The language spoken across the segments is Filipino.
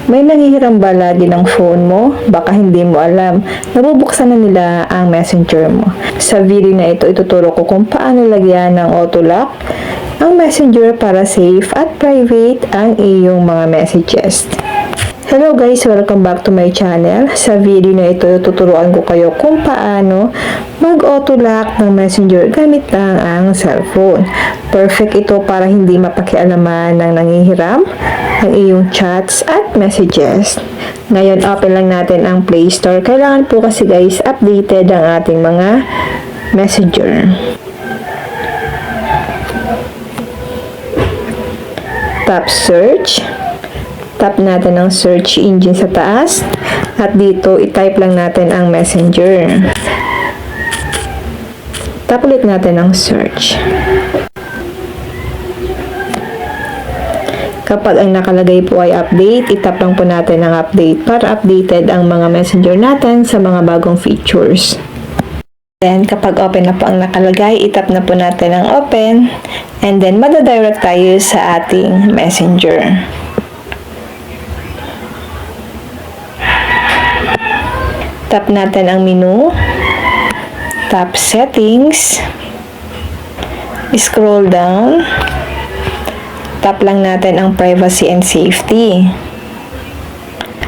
May nanghihiram ba lagi ng phone mo? Baka hindi mo alam. Nabubuksan na nila ang messenger mo. Sa video na ito, ituturo ko kung paano lagyan ng auto lock ang messenger para safe at private ang iyong mga messages. Hello guys! Welcome back to my channel. Sa video na ito, tuturuan ko kayo kung paano mag-auto lock ng messenger gamit lang ang cellphone. Perfect ito para hindi mapakialaman ng nanghihiram ang iyong chats at messages. Ngayon, open lang natin ang Play Store. Kailangan po kasi guys, updated ang ating mga messenger. Tap search. Tap natin ang search engine sa taas. At dito, i-type lang natin ang messenger. Tap ulit natin ang search. Kapag ang nakalagay po ay update, itap lang po natin ang update para updated ang mga messenger natin sa mga bagong features. Then, kapag open na po ang nakalagay, itap na po natin ang open. And then, madadirect tayo sa ating messenger. Tap natin ang menu. Tap settings. Scroll down. Tap lang natin ang privacy and safety.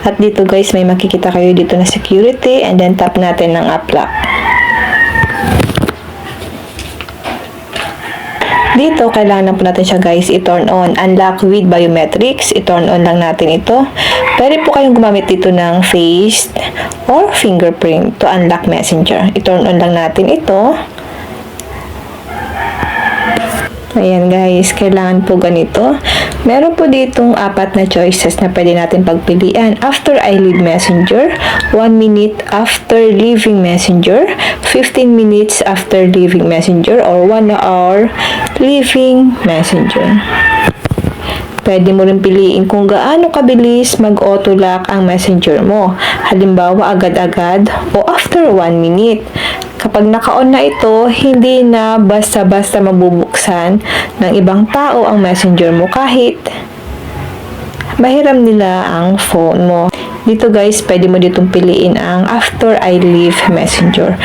At dito guys, may makikita kayo dito na security, and then tap natin ang app lock. Dito, kailangan po natin siya guys i-turn on. Unlock with biometrics. I-turn on lang natin ito. Pwede po kayong gumamit dito ng face or fingerprint to unlock messenger. I-turn on lang natin ito. Ayan guys, kailangan po ganito. Meron po ditong 4 na choices na pwede natin pagpilian. After I leave messenger, 1 minute after leaving messenger, 15 minutes after leaving messenger, or 1 hour leaving messenger. Pwede mo rin piliin kung gaano kabilis mag-auto lock ang messenger mo. Halimbawa, agad-agad o after 1 minute. Kapag naka-on na ito, hindi na basta-basta mabubuksan ng ibang tao ang messenger mo kahit mahiram nila ang phone mo. Dito guys, pwede mo ditong piliin ang after I leave messenger.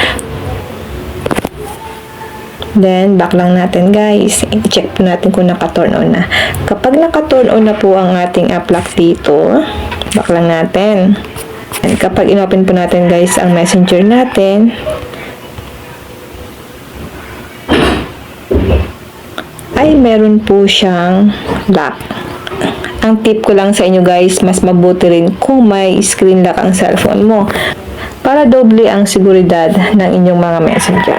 Then, back lang natin guys. I-check po natin kung naka-turn on na. Kapag naka-turn on na po ang ating app lock dito, back lang natin. And kapag in-open po natin guys ang messenger natin, ay meron po siyang lock. Ang tip ko lang sa inyo guys, mas mabuti rin kung may screen lock ang cellphone mo para doble ang seguridad ng inyong mga messenger.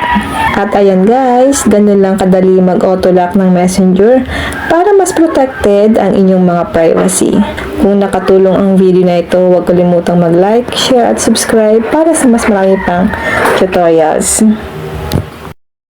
At ayan guys, ganun lang kadali mag-auto lock ng messenger para mas protected ang inyong mga privacy. Kung nakatulong ang video na ito, huwag kalimutang mag-like, share at subscribe para sa mas marami pang tutorials.